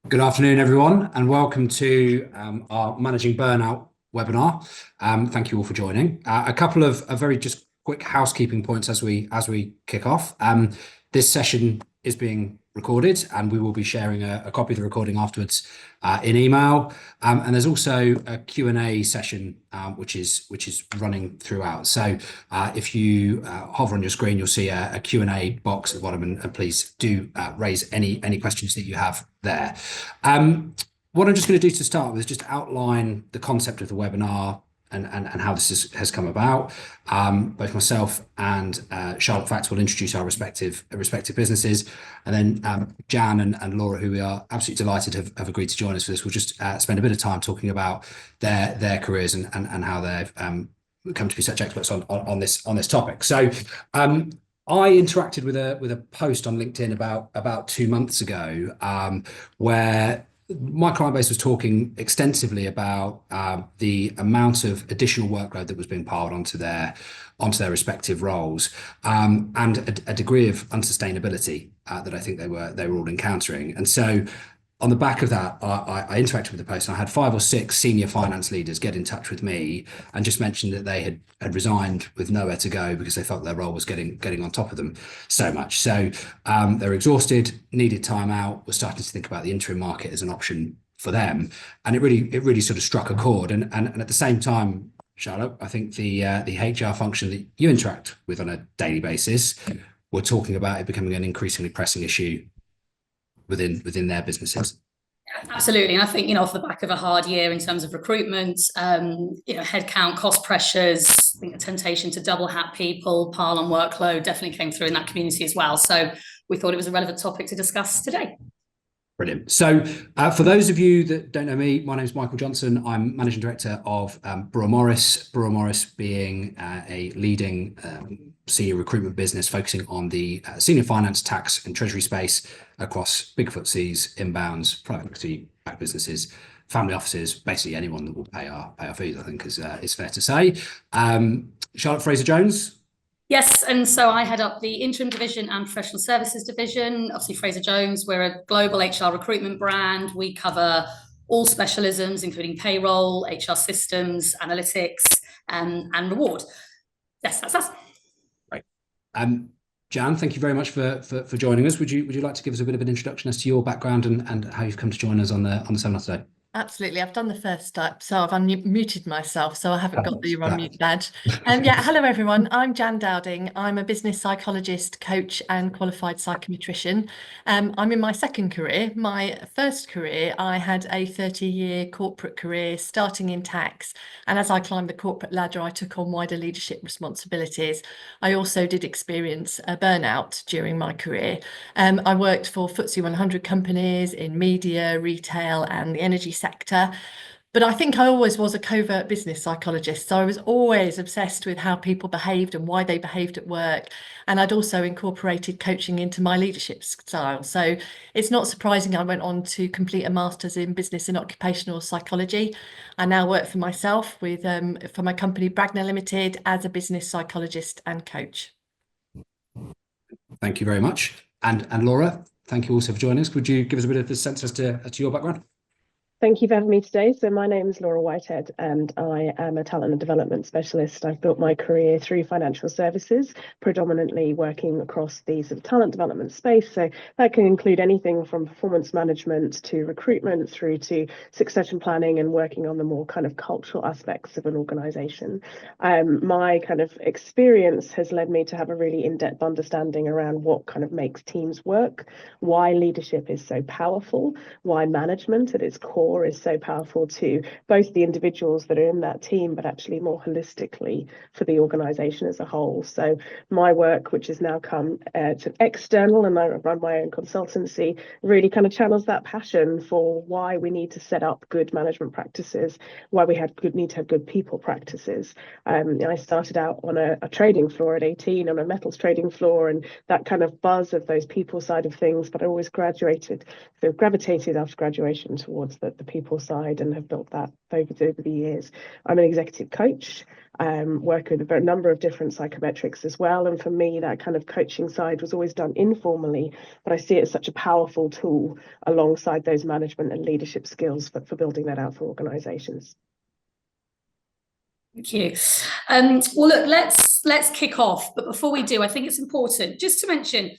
Good afternoon, everyone, and welcome to our Managing Burnout webinar. Thank you all for joining. A couple of very just quick housekeeping points as we kick off. This session is being recorded, and we will be sharing a copy of the recording afterwards in email. And there's also a Q&A session which is running throughout. So if you hover on your screen, you'll see a Q&A box at the bottom, and please do raise any questions that you have there. What I'm just going to do to start with is just outline the concept of the webinar and how this has come about. Both myself and Charlotte Fax will introduce our respective businesses, and then Jan and Laura, who we are absolutely delighted have agreed to join us for this, will just spend a bit of time talking about their careers and how they've come to be such experts on this topic. So I interacted with a post on LinkedIn about 2 months ago, where my client base was talking extensively about the amount of additional workload that was being piled onto their respective roles, and a degree of unsustainability that I think they were all encountering. And so on the back of that, I interacted with the post, and I had 5 or 6 senior finance leaders get in touch with me and just mentioned that they had resigned with nowhere to go because they felt their role was getting on top of them so much. So they were exhausted, needed time out, were starting to think about the interim market as an option for them. And it really sort of struck a chord. And at the same time, Charlotte, I think the HR function that you interact with on a daily basis, we're talking about it becoming an increasingly pressing issue within their businesses. Absolutely. And I think, off the back of a hard year in terms of recruitment, headcount, cost pressures, I think a temptation to double hat people, pile on workload definitely came through in that community as well. So we thought it was a relevant topic to discuss today. Brilliant. So for those of you that don't know me, my name is Michael Johnson. I'm Managing Director of Brewer Morris. Brewer Morris being a leading senior recruitment business focusing on the senior finance, tax and treasury space across big FTSEs, inbounds, private equity backed businesses, family offices, basically anyone that will pay our fees, I think is fair to say. Charlotte Fraser-Jones. Yes, and so I head up the interim division and professional services division. Obviously, Fraser-Jones, we're a global HR recruitment brand. We cover all specialisms, including payroll, HR systems, analytics, and reward. Yes, that's us. Right. Jan, thank you very much for joining us. Would you like to give us a bit of an introduction as to your background and how you've come to join us on the seminar today? Absolutely. I've done the first step, so I've unmuted myself, so I haven't got the unmute badge. Hello, everyone. I'm Jan Dowding. I'm a business psychologist, coach and qualified psychometrician. I'm in my second career. My first career, I had a 30-year corporate career starting in tax. And as I climbed the corporate ladder, I took on wider leadership responsibilities. I also did experience a burnout during my career. I worked for FTSE 100 companies in media, retail and the energy sector. But I think I always was a covert business psychologist. So I was always obsessed with how people behaved and why they behaved at work. And I'd also incorporated coaching into my leadership style. So it's not surprising I went on to complete a master's in business and occupational psychology. I now work for myself for my company Bragner Limited as a business psychologist and coach. Thank you very much. And Laura, thank you also for joining us. Would you give us a bit of a sense as to your background? Thank you for having me today. So my name is Laura Whitehead and I am a talent and development specialist. I've built my career through financial services, predominantly working across the sort of talent development space. So that can include anything from performance management to recruitment through to succession planning and working on the more kind of cultural aspects of an organisation. My kind of experience has led me to have a really in-depth understanding around what kind of makes teams work, why leadership is so powerful, why management at its core is so powerful to both the individuals that are in that team, but actually more holistically for the organisation as a whole. So my work, which has now come to external, and I run my own consultancy, really kind of channels that passion for why we need to set up good management practices, why we need to have good people practices. I started out on a trading floor at 18 on a metals trading floor, and that kind of buzz of those people side of things, but I always gravitated after graduation towards the the people side and have built that over the years. I'm an executive coach, work with a number of different psychometrics as well. And for me, that kind of coaching side was always done informally, but I see it as such a powerful tool alongside those management and leadership skills for building that out for organizations. Thank you. Well, look, let's kick off. But before we do, I think it's important just to mention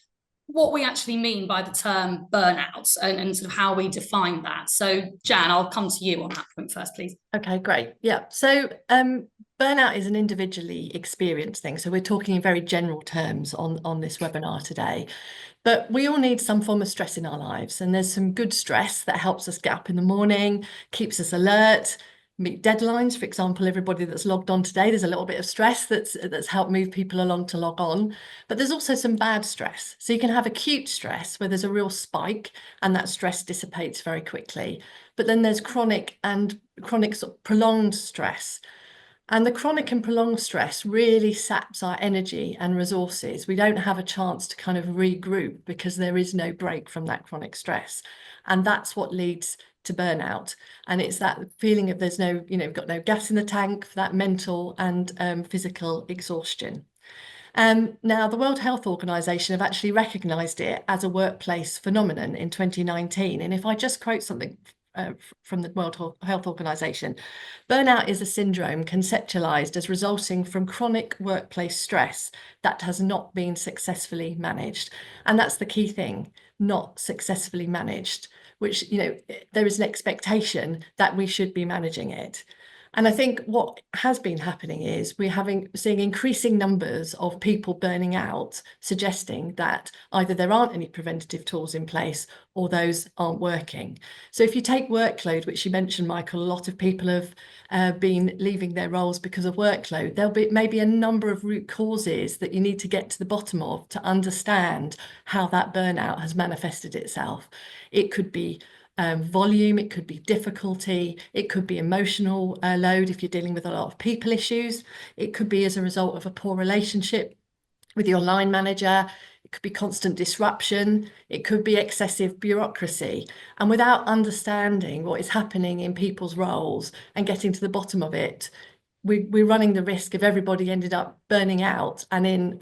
what we actually mean by the term burnout and sort of how we define that. So, Jan, I'll come to you on that point first, please. Okay, great. Yeah. So burnout is an individually experienced thing. So we're talking in very general terms on this webinar today. But we all need some form of stress in our lives. And there's some good stress that helps us get up in the morning, keeps us alert, meet deadlines. For example, everybody that's logged on today, there's a little bit of stress that's helped move people along to log on. But there's also some bad stress. So you can have acute stress where there's a real spike and that stress dissipates very quickly. But then there's chronic sort of prolonged stress. And the chronic and prolonged stress really saps our energy and resources. We don't have a chance to kind of regroup because there is no break from that chronic stress. And that's what leads to burnout. And it's that feeling of there's no, we've got no gas in the tank for that mental and physical exhaustion. Now, the World Health Organization have actually recognised it as a workplace phenomenon in 2019. And if I just quote something from the World Health Organization, burnout is a syndrome conceptualized as resulting from chronic workplace stress that has not been successfully managed. And that's the key thing, not successfully managed, which, there is an expectation that we should be managing it. And I think what has been happening is we're seeing increasing numbers of people burning out, suggesting that either there aren't any preventative tools in place or those aren't working. So if you take workload, which you mentioned, Michael, a lot of people have been leaving their roles because of workload. There'll be maybe a number of root causes that you need to get to the bottom of to understand how that burnout has manifested itself. It could be volume, it could be difficulty, it could be emotional load if you're dealing with a lot of people issues, it could be as a result of a poor relationship with your line manager, it could be constant disruption, it could be excessive bureaucracy. And without understanding what is happening in people's roles and getting to the bottom of it, we're running the risk of everybody ended up burning out and in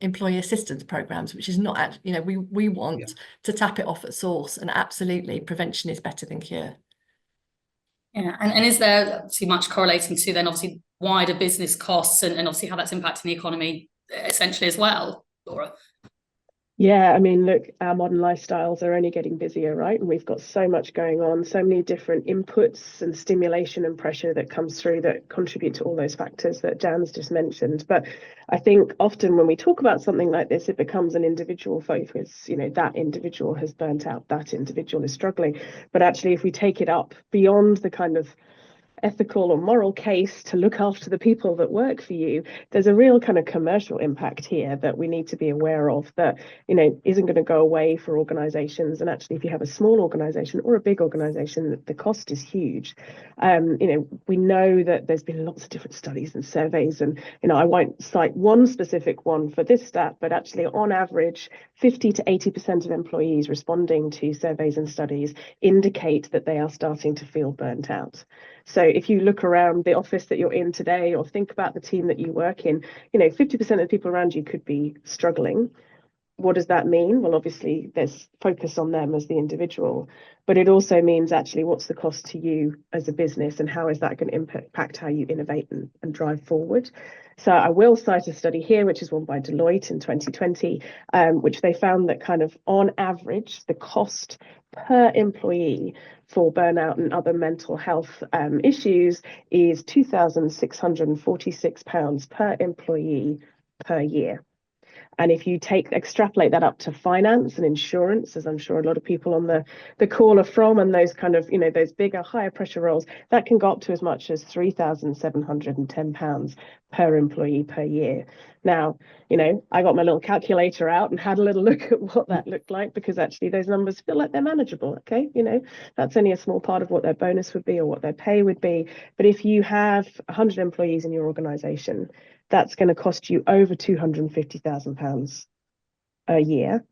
employee assistance programs, which is not actually, we want to tap it off at source, and absolutely prevention is better than cure. Yeah, and is there obviously much correlating to then obviously wider business costs and obviously how that's impacting the economy essentially as well, Laura? Yeah, I mean, look, our modern lifestyles are only getting busier, right? And we've got so much going on, so many different inputs and stimulation and pressure that comes through that contribute to all those factors that Jan's just mentioned. But I think often when we talk about something like this, it becomes an individual focus. That individual has burnt out, that individual is struggling. But actually, if we take it up beyond the kind of ethical or moral case to look after the people that work for you, there's a real kind of commercial impact here that we need to be aware of that, isn't going to go away for organizations. And actually, if you have a small organization or a big organization, the cost is huge. We know that there's been lots of different studies and surveys, and, I won't cite one specific one for this stat, but actually on average, 50 to 80% of employees responding to surveys and studies indicate that they are starting to feel burnt out. So if you look around the office that you're in today, or think about the team that you work in, 50% of the people around you could be struggling. What does that mean? Well, obviously there's focus on them as the individual, but it also means actually what's the cost to you as a business, and how is that going to impact how you innovate and drive forward? So I will cite a study here, which is one by Deloitte in 2020, which they found that kind of on average, the cost per employee for burnout and other mental health issues is £2,646 per employee per year. And if you extrapolate that up to finance and insurance, as I'm sure a lot of people on the call are from, and those kind of, those bigger, higher pressure roles, that can go up to as much as £3,710 per employee per year. Now, I got my little calculator out and had a little look at what that looked like, because actually those numbers feel like they're manageable. Okay, that's only a small part of what their bonus would be or what their pay would be. But if you have 100 employees in your organization, that's going to cost you over £250,000 a year.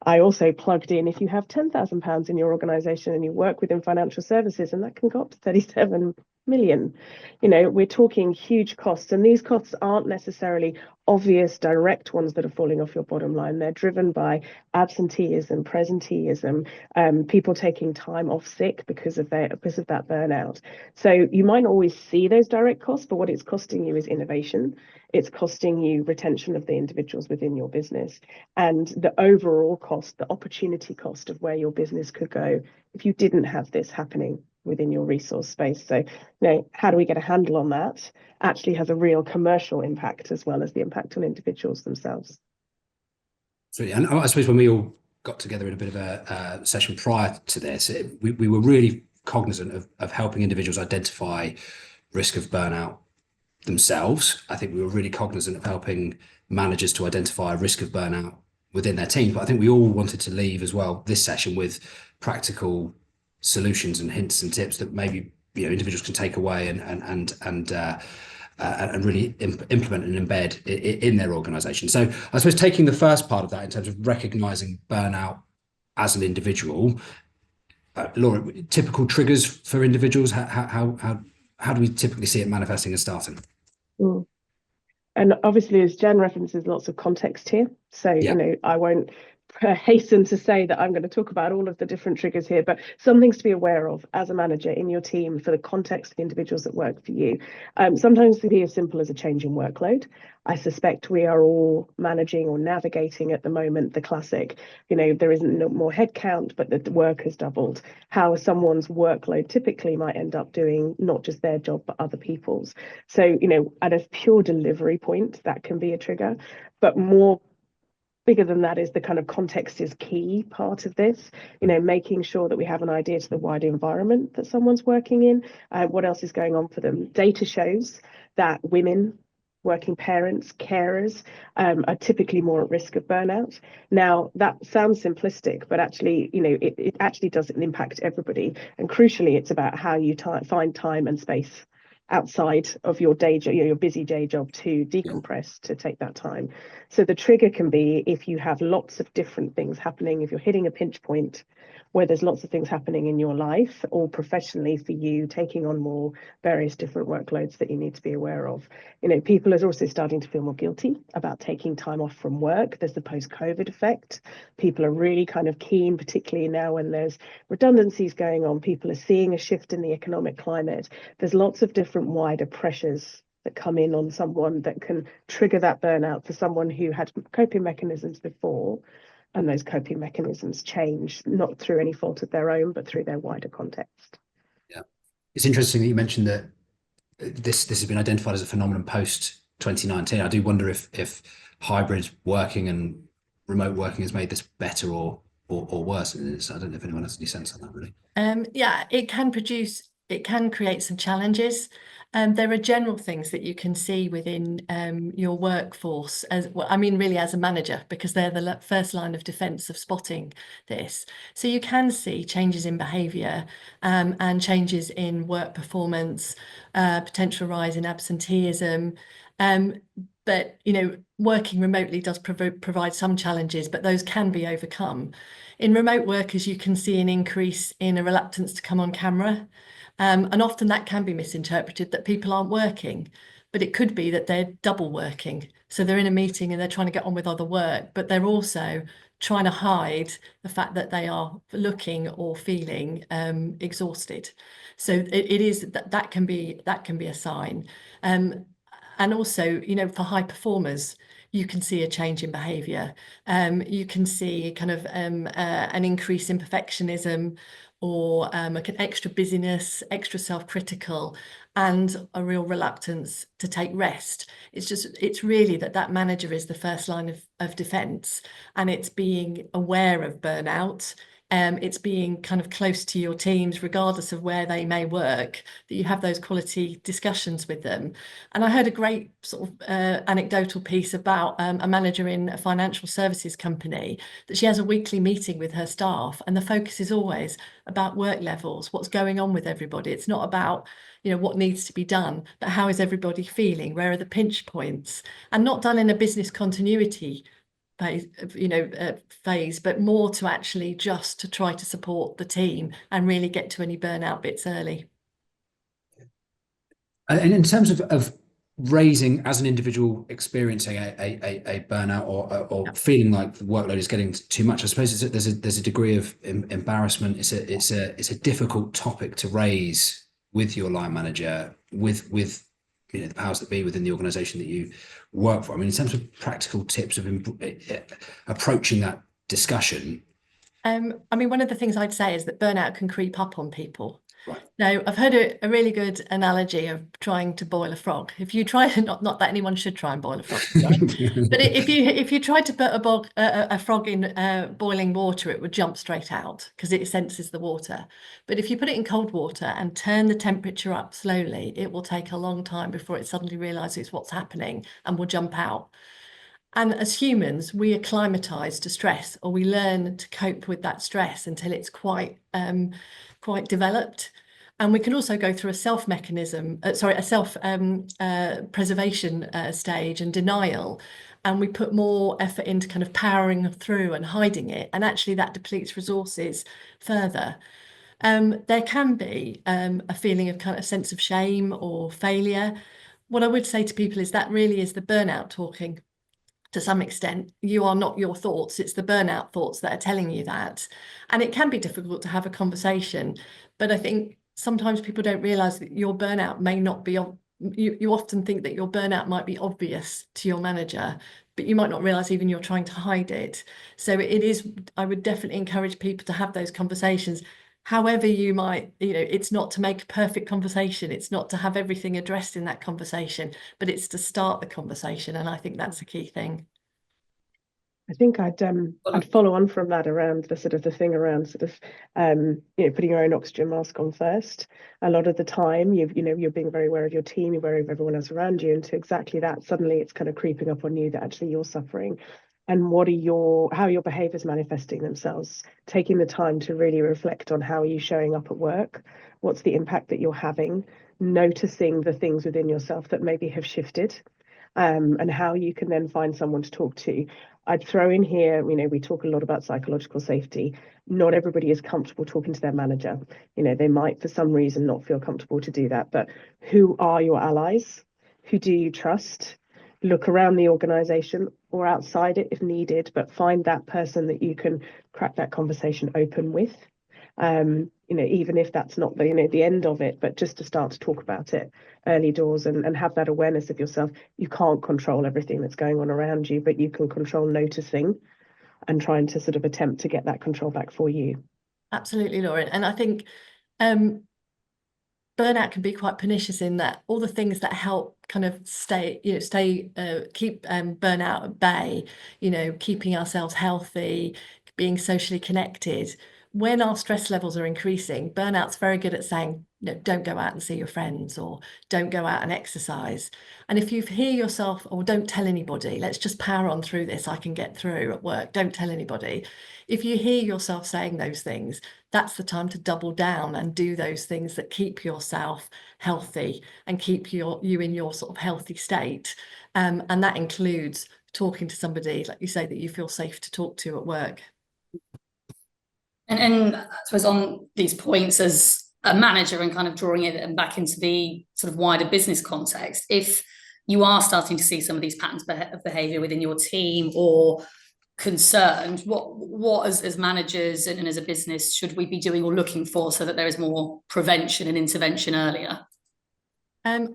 I also plugged in, if you have £10,000 in your organisation and you work within financial services, and that can go up to 37 million, we're talking huge costs, and these costs aren't necessarily obvious direct ones that are falling off your bottom line. They're driven by absenteeism, presenteeism, people taking time off sick because of that burnout. So you might not always see those direct costs, but what it's costing you is innovation. It's costing you retention of the individuals within your business, and the overall cost, the opportunity cost of where your business could go if you didn't have this happening within your resource space. So, how do we get a handle on that? Actually has a real commercial impact as well as the impact on individuals themselves. So, and I suppose when we all got together in a bit of a session prior to this, we were really cognizant of helping individuals identify risk of burnout themselves. I think we were really cognizant of helping managers to identify risk of burnout within their team. But I think we all wanted to leave as well this session with practical solutions and hints and tips that maybe individuals can take away and really implement and embed in their organisation. So I suppose taking the first part of that in terms of recognising burnout as an individual, Laura, typical triggers for individuals. How do we typically see it manifesting and starting? And obviously, as Jen references, lots of context here. So, I won't hasten to say that I'm going to talk about all of the different triggers here, but some things to be aware of as a manager in your team for the context of the individuals that work for you. Sometimes it can be as simple as a change in workload. I suspect we are all managing or navigating at the moment the classic, there isn't no more headcount, but the work has doubled. How someone's workload typically might end up doing not just their job, but other people's. So, at a pure delivery point, that can be a trigger, but more bigger than that is the kind of context is key part of this, making sure that we have an idea to the wider environment that someone's working in, what else is going on for them. Data shows that women, working parents, carers are typically more at risk of burnout. Now, that sounds simplistic, but actually, it actually doesn't impact everybody. And crucially, it's about how you find time and space outside of your day job, your busy day job, to decompress, to take that time. So the trigger can be if you have lots of different things happening, if you're hitting a pinch point where there's lots of things happening in your life or professionally for you, taking on more various different workloads that you need to be aware of. People are also starting to feel more guilty about taking time off from work. There's the post-COVID effect. People are really kind of keen, particularly now when there's redundancies going on. People are seeing a shift in the economic climate. There's lots of different wider pressures that come in on someone that can trigger that burnout for someone who had coping mechanisms before. And those coping mechanisms change, not through any fault of their own, but through their wider context. Yeah, it's interesting that you mentioned that this has been identified as a phenomenon post 2019. I do wonder if hybrid working and remote working has made this better or worse. I don't know if anyone has any sense on that, really. Yeah, it can create some challenges. There are general things that you can see within your workforce as well, really as a manager, because they're the first line of defense of spotting this. So you can see changes in behavior and changes in work performance, potential rise in absenteeism. But working remotely does provide some challenges, but those can be overcome. In remote workers, you can see an increase in a reluctance to come on camera. And often that can be misinterpreted that people aren't working, but it could be that they're double working. So they're in a meeting and they're trying to get on with other work, but they're also trying to hide the fact that they are looking or feeling exhausted. So it is that can be a sign. And also, for high performers, you can see a change in behaviour. You can see kind of an increase in perfectionism, or an extra busyness, extra self-critical, and a real reluctance to take rest. It's really that manager is the first line of defence, and it's being aware of burnout. It's being kind of close to your teams, regardless of where they may work, that you have those quality discussions with them. And I heard a great sort of anecdotal piece about a manager in a financial services company, that she has a weekly meeting with her staff, and the focus is always about work levels, what's going on with everybody. It's not about what needs to be done, but how is everybody feeling? Where are the pinch points? And not done in a business continuity phase, but more to actually just to try to support the team and really get to any burnout bits early. And in terms of raising as an individual experiencing a burnout or feeling like the workload is getting too much, I suppose there's a degree of embarrassment. It's a difficult topic to raise with your line manager, with the powers that be within the organization that you work for. I mean, in terms of practical tips of approaching that discussion. I mean, one of the things I'd say is that burnout can creep up on people. Right. Now, I've heard a really good analogy of trying to boil a frog. If you try, not that anyone should try and boil a frog, right? But if you tried to put a frog in boiling water, it would jump straight out because it senses the water. But if you put it in cold water and turn the temperature up slowly, it will take a long time before it suddenly realizes what's happening and will jump out. And as humans, we acclimatise to stress, or we learn to cope with that stress until it's quite developed. And we can also go through a self-preservation stage and denial. And we put more effort into kind of powering through and hiding it. And actually that depletes resources further. There can be a feeling of kind of sense of shame or failure. What I would say to people is that really is the burnout talking. To some extent, you are not your thoughts, it's the burnout thoughts that are telling you that. And it can be difficult to have a conversation, but I think sometimes people don't realize that your burnout may not be, you often think that your burnout might be obvious to your manager, but you might not realize even you're trying to hide it. So it is, I would definitely encourage people to have those conversations. However you might, it's not to make a perfect conversation. It's not to have everything addressed in that conversation, but it's to start the conversation. And I think that's a key thing. I think I'd follow on from that around the sort of the thing around sort of putting your own oxygen mask on first. A lot of the time you're being very aware of your team, you're aware of everyone else around you, and to exactly that, suddenly it's kind of creeping up on you that actually you're suffering. And how are your behaviors manifesting themselves? Taking the time to really reflect on how are you showing up at work? What's the impact that you're having? Noticing the things within yourself that maybe have shifted, and how you can then find someone to talk to. I'd throw in here, we talk a lot about psychological safety. Not everybody is comfortable talking to their manager. They might, for some reason, not feel comfortable to do that. But who are your allies? Who do you trust? Look around the organization or outside it if needed, but find that person that you can crack that conversation open with. Even if that's not the end of it, but just to start to talk about it early doors and have that awareness of yourself. You can't control everything that's going on around you, but you can control noticing and trying to sort of attempt to get that control back for you. Absolutely, Lauren. And I think burnout can be quite pernicious in that all the things that help kind of keep burnout at bay, keeping ourselves healthy, being socially connected. When our stress levels are increasing, burnout's very good at saying, don't go out and see your friends, or don't go out and exercise. And if you hear yourself, or don't tell anybody, let's just power on through this, I can get through at work, don't tell anybody. If you hear yourself saying those things, that's the time to double down and do those things that keep yourself healthy and keep you in your sort of healthy state. And that includes talking to somebody, like you say, that you feel safe to talk to at work. And I suppose on these points as a manager and kind of drawing it back into the sort of wider business context, if you are starting to see some of these patterns of behavior within your team or concerned, what as managers and as a business should we be doing or looking for so that there is more prevention and intervention earlier?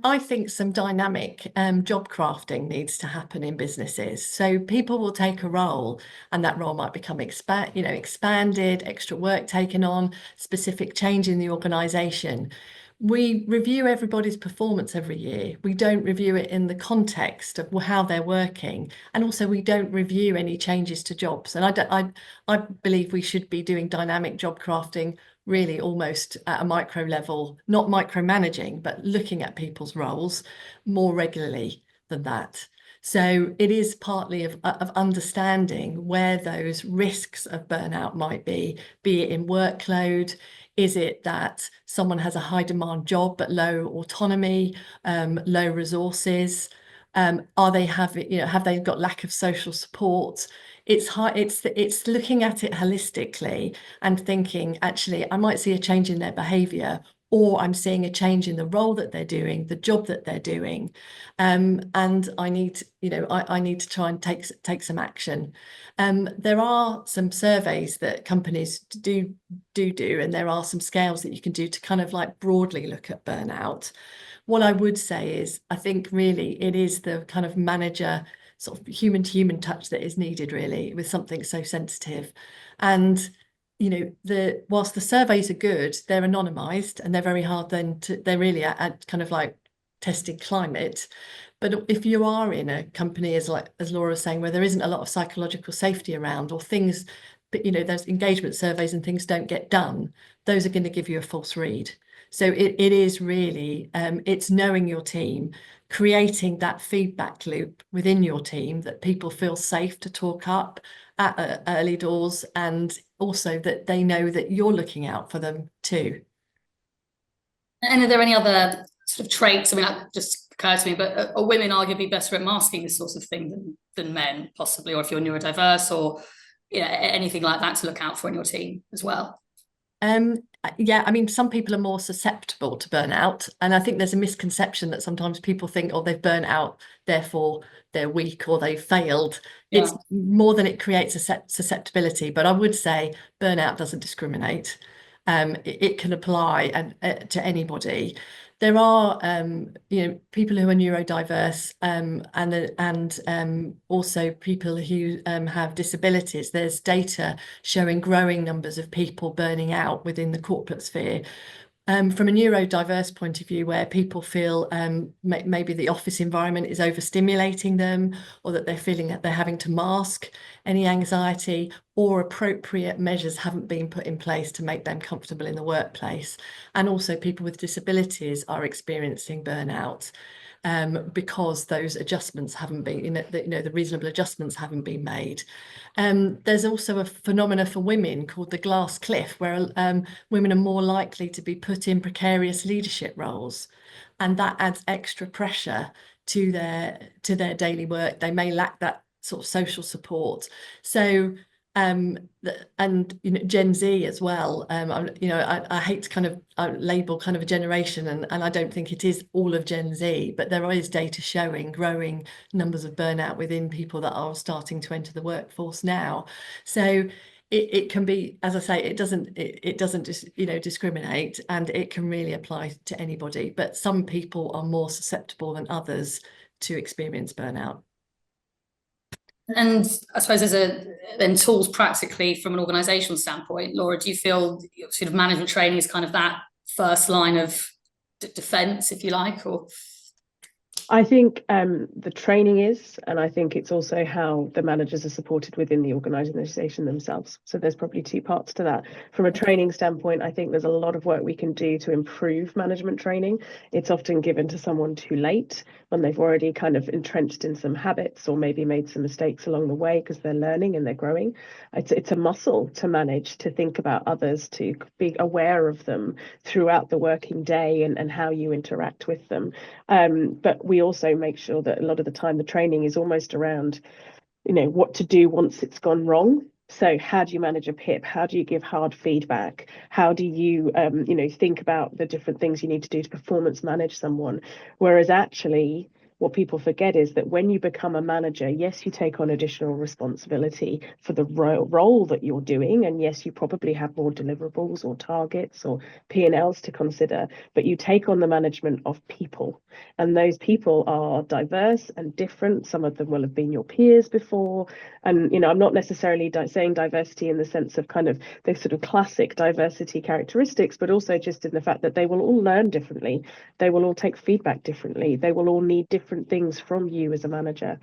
I think some dynamic job crafting needs to happen in businesses. So people will take a role and that role might become expanded, extra work taken on, specific change in the organisation. We review everybody's performance every year. We don't review it in the context of how they're working. And also we don't review any changes to jobs. And I believe we should be doing dynamic job crafting really almost at a micro level, not micromanaging, but looking at people's roles more regularly than that. So it is partly of understanding where those risks of burnout might be it in workload. Is it that someone has a high demand job but low autonomy, low resources? Have they got lack of social support? it's hard, it's looking at it holistically and thinking, actually, I might see a change in their behavior, or I'm seeing a change in the role that they're doing, the job that they're doing. And I need, I need to try and take some action. There are some surveys that companies do, and there are some scales that you can do to kind of like broadly look at burnout. What I would say is, I think really it is the kind of manager sort of human to human touch that is needed really with something so sensitive. And whilst the surveys are good, they're anonymized and they're very hard then they're really at kind of like testing climate. But if you are in a company, as Laura was saying, where there isn't a lot of psychological safety around, or things, but those engagement surveys and things don't get done, those are going to give you a false read. So it is really, it's knowing your team, creating that feedback loop within your team that people feel safe to talk up at early doors, and also that they know that you're looking out for them too. And are there any other sort of traits? I mean, that just occurred to me, but are women arguably better at masking this sort of thing than men, possibly, or if you're neurodiverse, or anything like that to look out for in your team as well? Yeah, I mean, some people are more susceptible to burnout, and I think there's a misconception that sometimes people think, oh, they've burnt out, therefore they're weak or they've failed. Yeah. It's more than it creates a susceptibility. But I would say burnout doesn't discriminate. It can apply to anybody. There are, people who are neurodiverse, and also people who have disabilities. There's data showing growing numbers of people burning out within the corporate sphere. From a neurodiverse point of view, where people feel maybe the office environment is overstimulating them, or that they're feeling that they're having to mask any anxiety, or appropriate measures haven't been put in place to make them comfortable in the workplace. And also people with disabilities are experiencing burnout because those adjustments haven't been, the reasonable adjustments haven't been made. There's also a phenomena for women called the glass cliff, where women are more likely to be put in precarious leadership roles, and that adds extra pressure to their daily work. They may lack that sort of social support. So and Gen Z as well. I hate to kind of label kind of a generation, and I don't think it is all of Gen Z, but there is data showing growing numbers of burnout within people that are starting to enter the workforce now. So it can be, as I say, it doesn't discriminate, and it can really apply to anybody. But some people are more susceptible than others to experience burnout. And I suppose then tools practically from an organisational standpoint, Laura, do you feel sort of management training is kind of that first line of defence, if you like, or? I think the training is, and I think it's also how the managers are supported within the organisation themselves. So there's probably two parts to that. From a training standpoint, I think there's a lot of work we can do to improve management training. It's often given to someone too late, when they've already kind of entrenched in some habits, or maybe made some mistakes along the way because they're learning and they're growing. It's a muscle to manage, to think about others, to be aware of them throughout the working day and how you interact with them. But we also make sure that a lot of the time the training is almost around, what to do once it's gone wrong. So how do you manage a PIP? How do you give hard feedback? How do you, think about the different things you need to do to performance manage someone? Whereas actually, what people forget is that when you become a manager, yes, you take on additional responsibility for the role that you're doing. And yes, you probably have more deliverables or targets or P&Ls to consider, but you take on the management of people. And those people are diverse and different. Some of them will have been your peers before. And, I'm not necessarily saying diversity in the sense of kind of the sort of classic diversity characteristics, but also just in the fact that they will all learn differently. They will all take feedback differently. They will all need different things from you as a manager.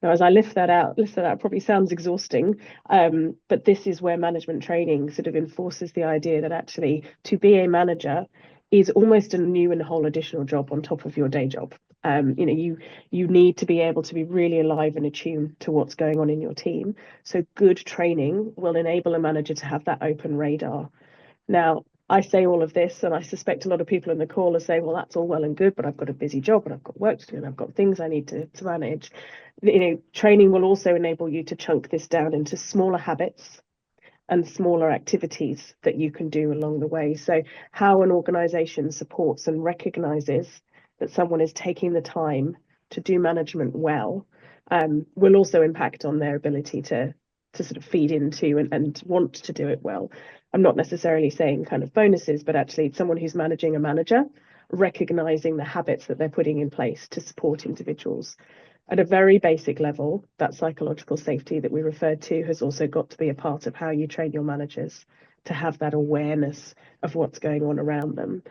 Now, as I list that out probably sounds exhausting, but this is where management training sort of enforces the idea that actually to be a manager is almost a new and whole additional job on top of your day job. You need to be able to be really alive and attuned to what's going on in your team. So good training will enable a manager to have that open radar. Now, I say all of this, and I suspect a lot of people in the call are saying, well, that's all well and good, but I've got a busy job and I've got work to do and I've got things I need to manage. Training will also enable you to chunk this down into smaller habits and smaller activities that you can do along the way. So how an organization supports and recognizes that someone is taking the time to do management well will also impact on their ability to sort of feed into and want to do it well. I'm not necessarily saying kind of bonuses, but actually someone who's managing a manager, recognizing the habits that they're putting in place to support individuals. At a very basic level, that psychological safety that we referred to has also got to be a part of how you train your managers to have that awareness of what's going on around them.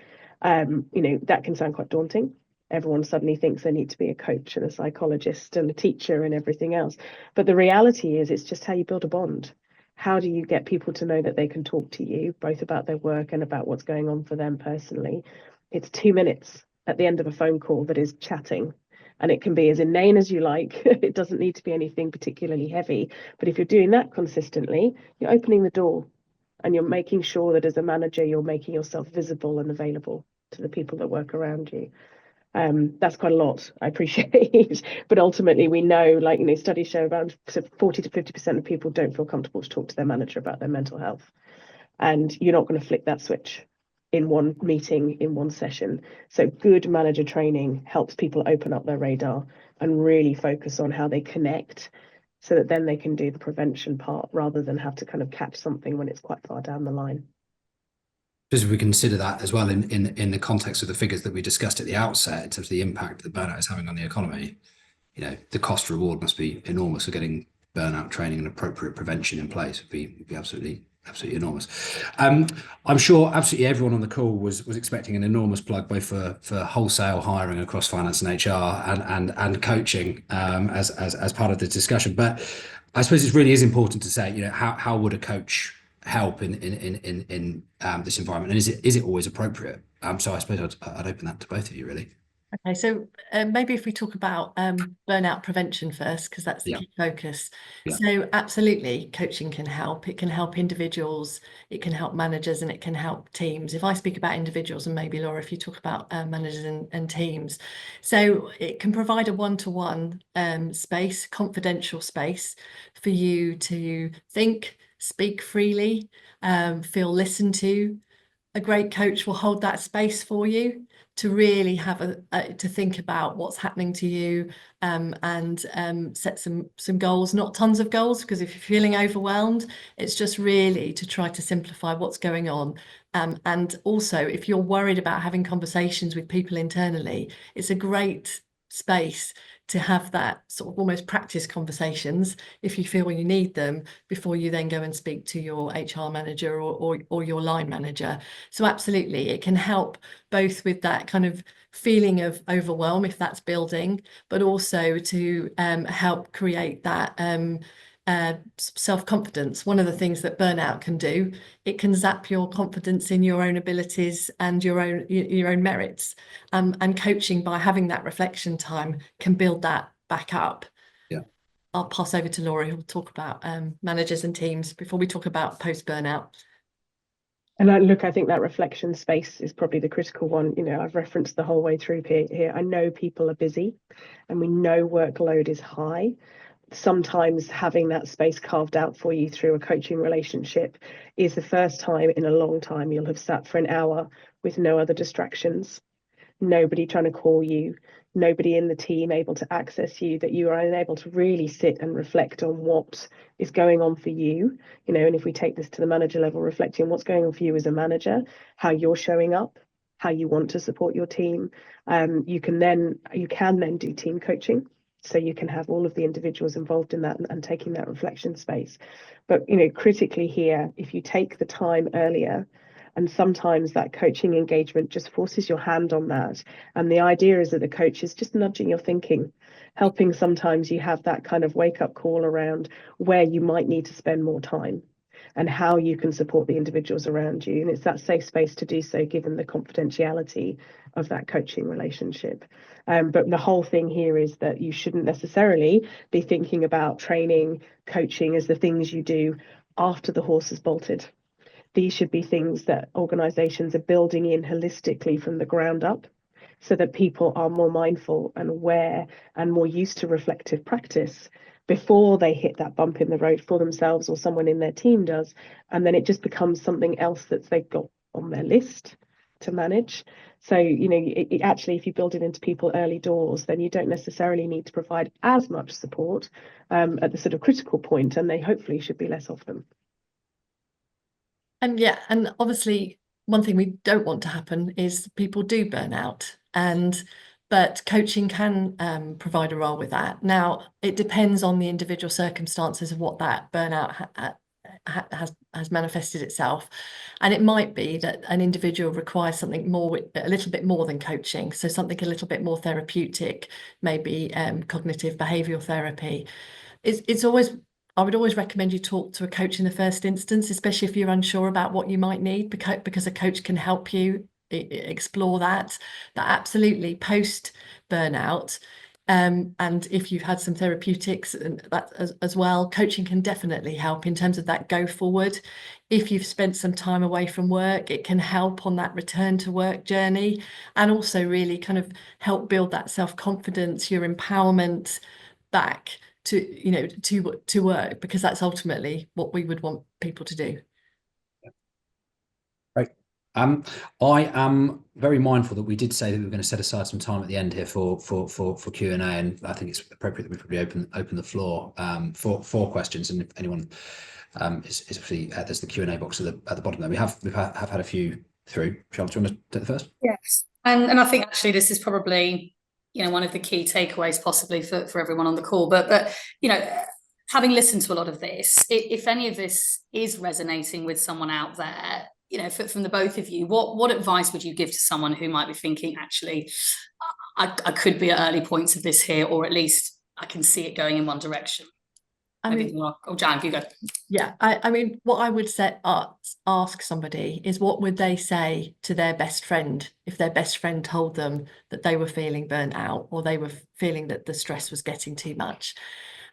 That can sound quite daunting. Everyone suddenly thinks they need to be a coach and a psychologist and a teacher and everything else. But the reality is it's just how you build a bond. How do you get people to know that they can talk to you, both about their work and about what's going on for them personally? It's 2 minutes at the end of a phone call that is chatting. And it can be as inane as you like. It doesn't need to be anything particularly heavy. But if you're doing that consistently, you're opening the door and you're making sure that as a manager, you're making yourself visible and available to the people that work around you. That's quite a lot, I appreciate. But ultimately, we know, studies show around 40 to 50% of people don't feel comfortable to talk to their manager about their mental health. And you're not going to flick that switch in one meeting, in one session. So good manager training helps people open up their radar and really focus on how they connect so that then they can do the prevention part rather than have to kind of catch something when it's quite far down the line. Because we consider that as well in the context of the figures that we discussed at the outset in terms of the impact that burnout is having on the economy, the cost reward must be enormous for getting burnout training and appropriate prevention in place. Would be absolutely enormous. I'm sure absolutely everyone on the call was expecting an enormous plug both for wholesale hiring across finance and HR and coaching as part of the discussion. But I suppose it really is important to say, how would a coach help in this environment, and is it always appropriate? So I suppose I'd open that to both of you, really. Okay, so maybe if we talk about burnout prevention first, because that's the key focus. Yeah. So absolutely, coaching can help. It can help individuals, it can help managers, and it can help teams. If I speak about individuals, and maybe Laura, if you talk about managers and teams. So it can provide a one-to-one space, confidential space for you to think, speak freely, feel listened to. A great coach will hold that space for you to really have to think about what's happening to you and set some goals, not tons of goals, because if you're feeling overwhelmed, it's just really to try to simplify what's going on. And also, if you're worried about having conversations with people internally, it's a great space to have that sort of almost practice conversations if you feel you need them before you then go and speak to your HR manager or your line manager. So absolutely, it can help both with that kind of feeling of overwhelm if that's building, but also to help create that self-confidence. One of the things that burnout can do, it can zap your confidence in your own abilities and your own merits. And coaching, by having that reflection time, can build that back up. Yeah. I'll pass over to Laura, who'll talk about managers and teams before we talk about post-burnout. And I think that reflection space is probably the critical one. I've referenced the whole way through here. I know people are busy and we know workload is high. Sometimes having that space carved out for you through a coaching relationship is the first time in a long time you'll have sat for an hour with no other distractions, nobody trying to call you, nobody in the team able to access you, that you are able to really sit and reflect on what is going on for you. And if we take this to the manager level, reflecting on what's going on for you as a manager, how you're showing up, how you want to support your team. You can then do team coaching. So you can have all of the individuals involved in that and taking that reflection space. But, critically here, if you take the time earlier, and sometimes that coaching engagement just forces your hand on that. And the idea is that the coach is just nudging your thinking, helping sometimes you have that kind of wake up call around where you might need to spend more time and how you can support the individuals around you. And it's that safe space to do so, given the confidentiality of that coaching relationship. But the whole thing here is that you shouldn't necessarily be thinking about training, coaching as the things you do after the horse has bolted. these should be things that organizations are building in holistically from the ground up, so that people are more mindful and aware and more used to reflective practice before they hit that bump in the road for themselves or someone in their team does. And then it just becomes something else that they've got on their list to manage. So, actually, if you build it into people early doors, then you don't necessarily need to provide as much support at the sort of critical point, and they hopefully should be less of them. And yeah, and obviously one thing we don't want to happen is people do burn out, but coaching can provide a role with that. Now, it depends on the individual circumstances of what that burnout has manifested itself, and it might be that an individual requires something more, a little bit more than coaching, so something a little bit more therapeutic, maybe cognitive behavioral therapy. I would always recommend you talk to a coach in the first instance, especially if you're unsure about what you might need, because a coach can help you explore that absolutely post burnout. And if you've had some therapeutics and that as well, coaching can definitely help in terms of that go forward. If you've spent some time away from work, it can help on that return to work journey, and also really kind of help build that self-confidence, your empowerment back to work, because that's ultimately what we would want people to do. Right. I am very mindful that we did say that we were going to set aside some time at the end here for Q&A, and I think it's appropriate that we probably open the floor for questions. And if anyone is obviously there's the Q&A box at the bottom there. We've had a few through. Charlotte, do you want to take the first? Yes, and I think actually this is probably one of the key takeaways possibly for everyone on the call. But having listened to a lot of this, if any of this is resonating with someone out there, from the both of you, what advice would you give to someone who might be thinking, actually, I could be at early points of this here, or at least I can see it going in one direction? Jan, you go. Yeah, I mean, what I would ask somebody is, what would they say to their best friend if their best friend told them that they were feeling burnt out, or they were feeling that the stress was getting too much?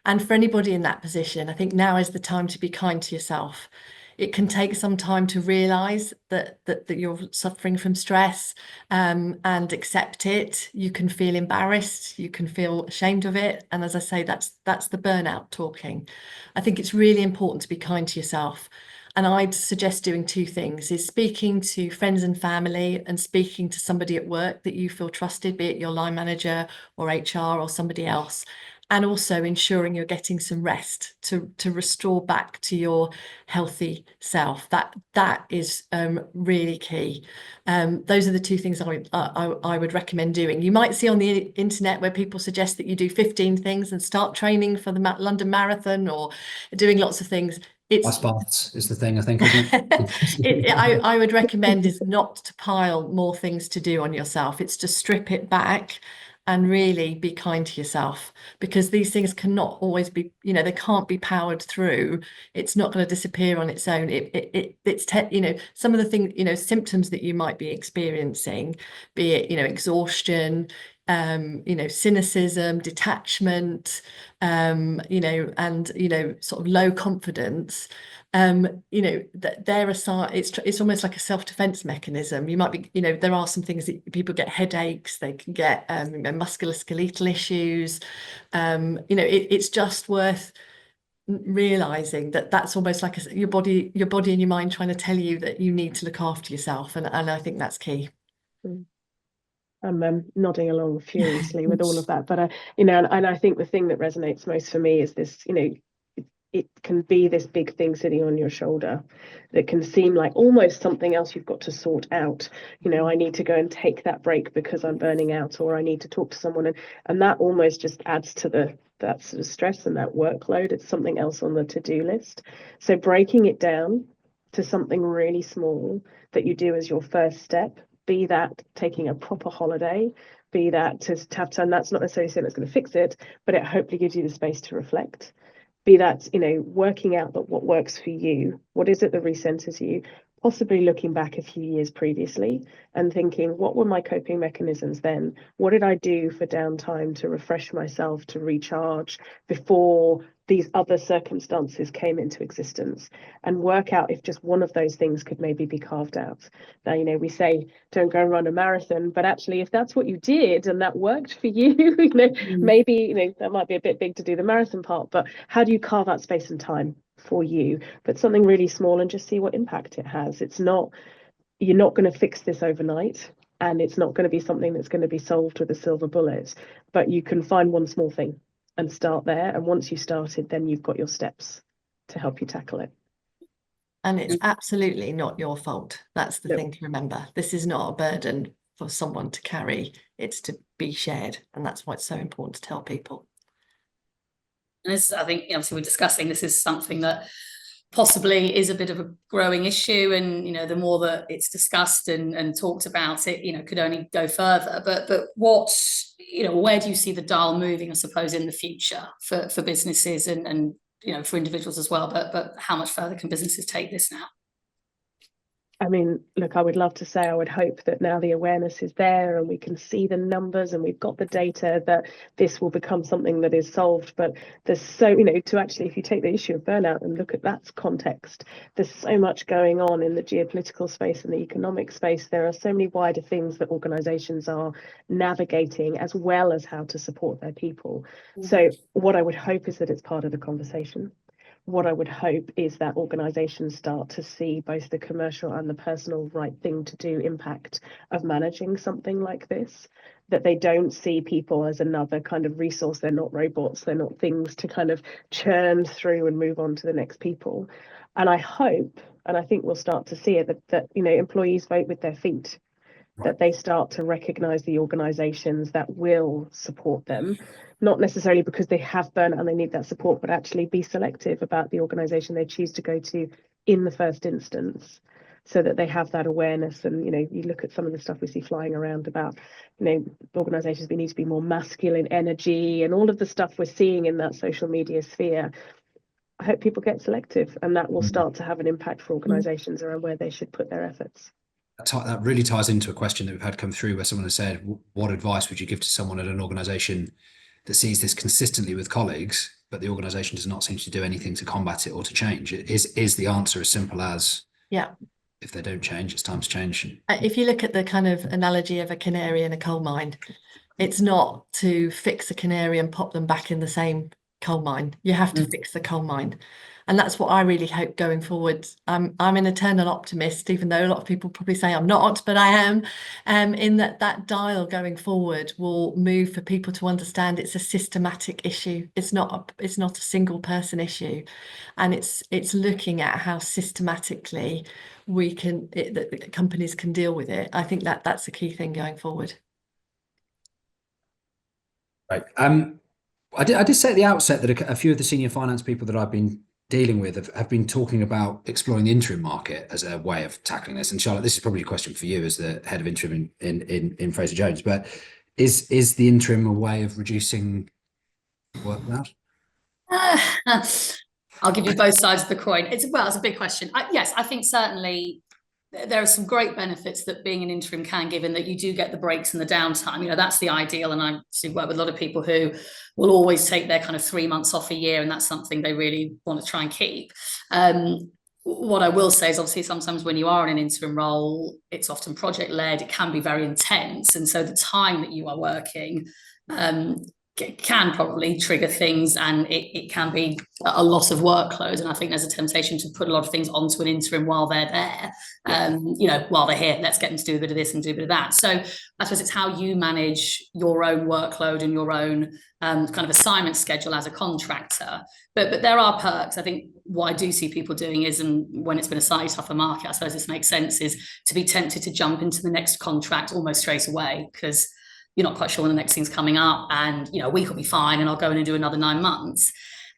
And for anybody in that position, I think now is the time to be kind to yourself. It can take some time to realise that you're suffering from stress, and accept it. You can feel embarrassed, you can feel ashamed of it. And as I say, that's the burnout talking. I think it's really important to be kind to yourself. And I'd suggest doing two things: is speaking to friends and family, and speaking to somebody at work that you feel trusted, be it your line manager or HR or somebody else. And also ensuring you're getting some rest to restore back to your healthy self. That is really key. Those are the two things I would recommend doing. You might see on the internet where people suggest that you do 15 things and start training for the London Marathon, or doing lots of things. Ice baths is the thing, I think, isn't it? I would recommend is not to pile more things to do on yourself. It's to strip it back and really be kind to yourself, because these things cannot always be, they can't be powered through. It's not going to disappear on its own. It's some of the things, symptoms that you might be experiencing, be it, exhaustion, cynicism, detachment, and sort of low confidence. There are it's almost like a self-defense mechanism. You might be, there are some things that people get: headaches, they can get musculoskeletal issues. It's just worth realizing that that's almost like your body and your mind trying to tell you that you need to look after yourself, and I think that's key. I'm nodding along furiously with all of that, but and I think the thing that resonates most for me is this, it can be this big thing sitting on your shoulder that can seem like almost something else you've got to sort out. I need to go and take that break because I'm burning out, or I need to talk to someone, and that almost just adds to that sort of stress and that workload. It's something else on the to-do list. So breaking it down to something really small that you do as your first step, be that taking a proper holiday, be that to have time. That's not necessarily saying it's going to fix it, but it hopefully gives you the space to reflect. Be that, working out that what works for you, what is it that recenters you, possibly looking back a few years previously and thinking, what were my coping mechanisms then? What did I do for downtime to refresh myself, to recharge before these other circumstances came into existence, and work out if just one of those things could maybe be carved out. Now, we say don't go and run a marathon, but actually if that's what you did and that worked for you, maybe, that might be a bit big to do the marathon part, but how do you carve out space and time for you, but something really small, and just see what impact it has? You're not going to fix this overnight, and it's not going to be something that's going to be solved with a silver bullet, but you can find one small thing and start there. And once you started, then you've got your steps to help you tackle it. And it's absolutely not your fault. That's the thing to remember. This is not a burden for someone to carry. It's to be shared. And that's why it's so important to tell people. And this, I think, obviously we're discussing, this is something that possibly is a bit of a growing issue, and the more that it's discussed and talked about, it could only go further. But what, where do you see the dial moving, I suppose, in the future for businesses and for individuals as well, but how much further can businesses take this now? I mean, look, I would love to say, I would hope that now the awareness is there and we can see the numbers and we've got the data, that this will become something that is solved. But there's so, to actually, if you take the issue of burnout and look at that context, there's so much going on in the geopolitical space and the economic space. There are so many wider things that organizations are navigating, as well as how to support their people. So what I would hope is that it's part of the conversation. What I would hope is that organizations start to see both the commercial and the personal right thing to do impact of managing something like this, that they don't see people as another kind of resource. They're not robots. They're not things to kind of churn through and move on to the next people. And I hope, and I think we'll start to see it, that employees vote with their feet. Right. That they start to recognize the organizations that will support them, not necessarily because they have burnout and they need that support, but actually be selective about the organization they choose to go to in the first instance, so that they have that awareness. And you look at some of the stuff we see flying around about organizations, we need to be more masculine energy and all of the stuff we're seeing in that social media sphere. I hope people get selective, and that will start to have an impact for organizations around where they should put their efforts. That really ties into a question that we've had come through, where someone has said, what advice would you give to someone at an organisation that sees this consistently with colleagues, but the organisation does not seem to do anything to combat it or to change? Is the answer as simple as, if they don't change, it's time to change? If you look at the kind of analogy of a canary in a coal mine, it's not to fix a canary and pop them back in the same coal mine. You have to fix the coal mine. And that's what I really hope going forward. I'm an eternal optimist, even though a lot of people probably say I'm not, but I am. In that dial going forward will move for people to understand it's a systematic issue. It's not a single person issue, and it's looking at how systematically that companies can deal with it. I think that's the key thing going forward. Right. I did say at the outset that a few of the senior finance people that I've been dealing with have been talking about exploring the interim market as a way of tackling this. And Charlotte, this is probably a question for you as the head of interim in Fraser Jones, but is the interim a way of reducing workload? I'll give you both sides of the coin. It's a big question. Yes, I think certainly there are some great benefits that being an interim can give, in that you do get the breaks and the downtime. That's the ideal. And I work with a lot of people who will always take their kind of 3 months off a year, and that's something they really want to try and keep. What I will say is, obviously, sometimes when you are in an interim role, it's often project-led. It can be very intense. And so the time that you are working can probably trigger things, and it can be a lot of workload. And I think there's a temptation to put a lot of things onto an interim while they're there. While they're here, let's get them to do a bit of this and do a bit of that. So I suppose it's how you manage your own workload and your own kind of assignment schedule as a contractor. But there are perks. I think what I do see people doing is, and when it's been a slightly tougher market, I suppose this makes sense, is to be tempted to jump into the next contract almost straight away, because you're not quite sure when the next thing's coming up, and a week will be fine, and I'll go in and do another 9 months.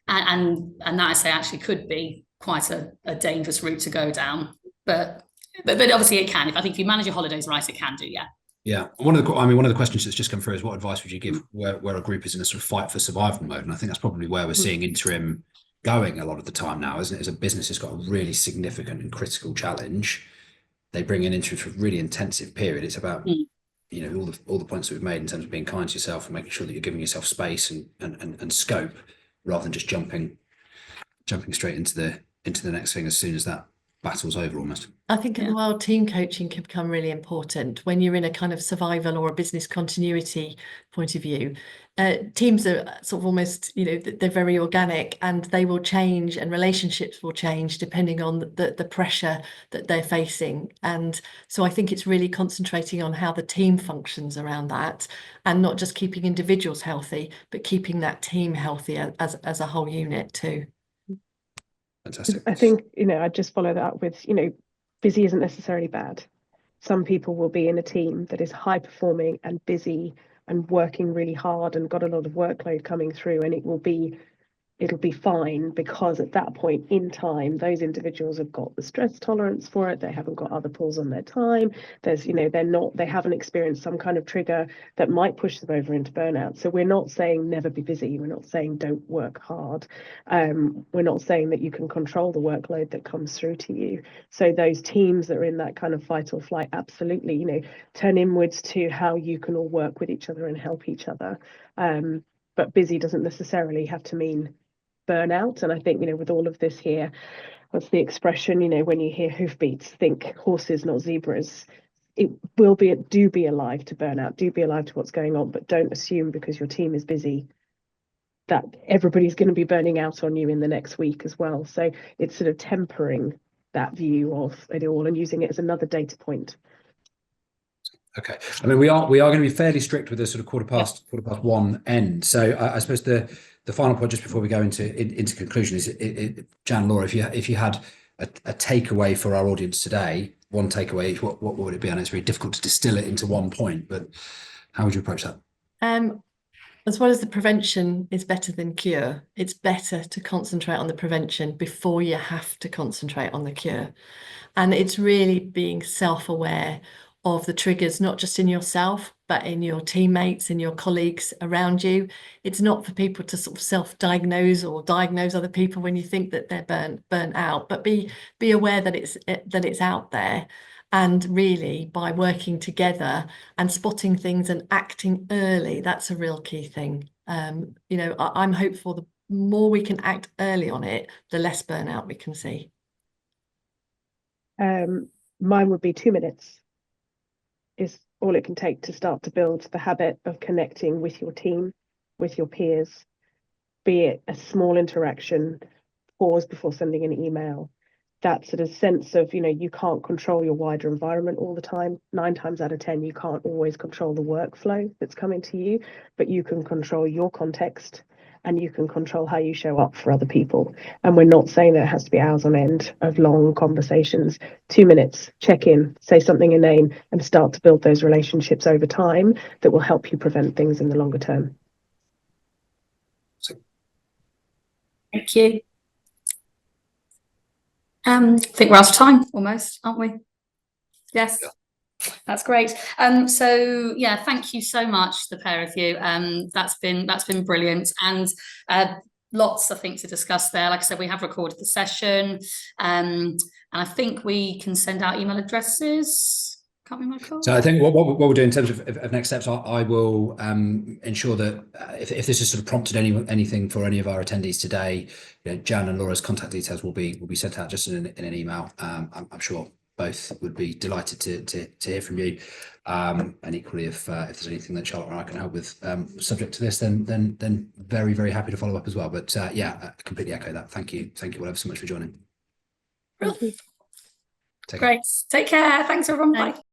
And that, I say, actually could be quite a dangerous route to go down. But obviously it can. I think if you manage your holidays right, it can do, yeah. Yeah. One of the questions that's just come through is, what advice would you give where a group is in a sort of fight for survival mode? And I think that's probably where we're seeing interim going a lot of the time now, isn't it? As a business has got a really significant and critical challenge, they bring in interim for a really intensive period. It's about all the points that we've made in terms of being kind to yourself and making sure that you're giving yourself space and scope, rather than just jumping straight into the next thing as soon as that battle's over almost. I think as well, team coaching can become really important when you're in a kind of survival or a business continuity point of view. Teams are sort of almost, they're very organic, and they will change, and relationships will change depending on the pressure that they're facing. And so I think it's really concentrating on how the team functions around that, and not just keeping individuals healthy, but keeping that team healthy as a whole unit too. Fantastic. I think, I'd just follow that up with, busy isn't necessarily bad. Some people will be in a team that is high performing and busy and working really hard and got a lot of workload coming through, and it'll be fine, because at that point in time, those individuals have got the stress tolerance for it. They haven't got other pulls on their time. They haven't experienced some kind of trigger that might push them over into burnout. So we're not saying never be busy. We're not saying don't work hard. We're not saying that you can control the workload that comes through to you. So those teams that are in that kind of fight or flight, absolutely, turn inwards to how you can all work with each other and help each other. But busy doesn't necessarily have to mean burnout. And I think, with all of this here, what's the expression, when you hear hoofbeats, think horses, not zebras. It will do be alive to burnout, do be alive to what's going on, but don't assume because your team is busy that everybody's going to be burning out on you in the next week as well. So it's sort of tempering that view of it all and using it as another data point. Okay. I mean, we are going to be fairly strict with the sort of quarter past one end. So I suppose the final point, just before we go into conclusion, is Jan, Laura, if you had a takeaway for our audience today, one takeaway each, what would it be? I know it's very difficult to distill it into one point, but how would you approach that? As well as the prevention is better than cure, it's better to concentrate on the prevention before you have to concentrate on the cure. And it's really being self-aware of the triggers, not just in yourself, but in your teammates and your colleagues around you. It's not for people to sort of self-diagnose or diagnose other people when you think that they're burnt out, but be aware that it's out there. And really, by working together and spotting things and acting early, that's a real key thing. I'm hopeful the more we can act early on it, the less burnout we can see. Mine would be 2 minutes is all it can take to start to build the habit of connecting with your team, with your peers, be it a small interaction, pause before sending an email. That sort of sense of, you can't control your wider environment all the time. 9 times out of 10, you can't always control the workflow that's coming to you, but you can control your context and you can control how you show up for other people. And we're not saying that it has to be hours on end of long conversations. 2 minutes, check in, say something inane, and start to build those relationships over time that will help you prevent things in the longer term. Thank you. I think we're out of time almost, aren't we? Yes. Yeah. That's great. So yeah, thank you so much, the pair of you. That's been brilliant, and lots, I think, to discuss there. Like I said, we have recorded the session, and I think we can send out email addresses. Can't we, Michael? So I think what we'll do in terms of next steps, I will ensure that if this has sort of prompted anything for any of our attendees today, Jan and Laura's contact details will be sent out just in an email. I'm sure both would be delighted to hear from you. And equally, if there's anything that Charlotte and I can help with subject to this, then very, very happy to follow up as well. But yeah, I completely echo that. Thank you all ever so much for joining. Great. Take care. Thanks everyone. Bye.